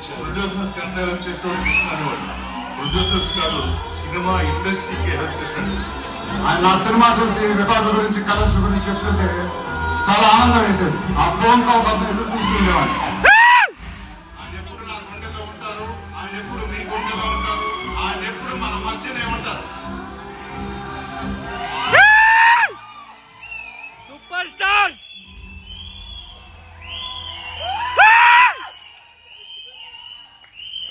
Producers కి ఎంత help చేసేవాడు ఇస్తున్నాడు. ప్రొడ్యూసర్స్ కాదు, సినిమా ఇండస్ట్రీకి హెల్ప్ చేశాడు. ఆయన నా సినిమా చూసి రికార్డు గురించి కలెక్షన్ గురించి చెప్తుంటే చాలా ఆనందం వేసేది. ఆ ఫోన్ కాల్ కోసం ఎదురు చూస్తుండేవాడిని. ఆయన ఎప్పుడు నా గుండెలో ఉంటారు, ఆయన ఎప్పుడు మీ గుండెలో ఉంటారు, ఆయన ఎప్పుడు మన మధ్యనే ఉంటారు.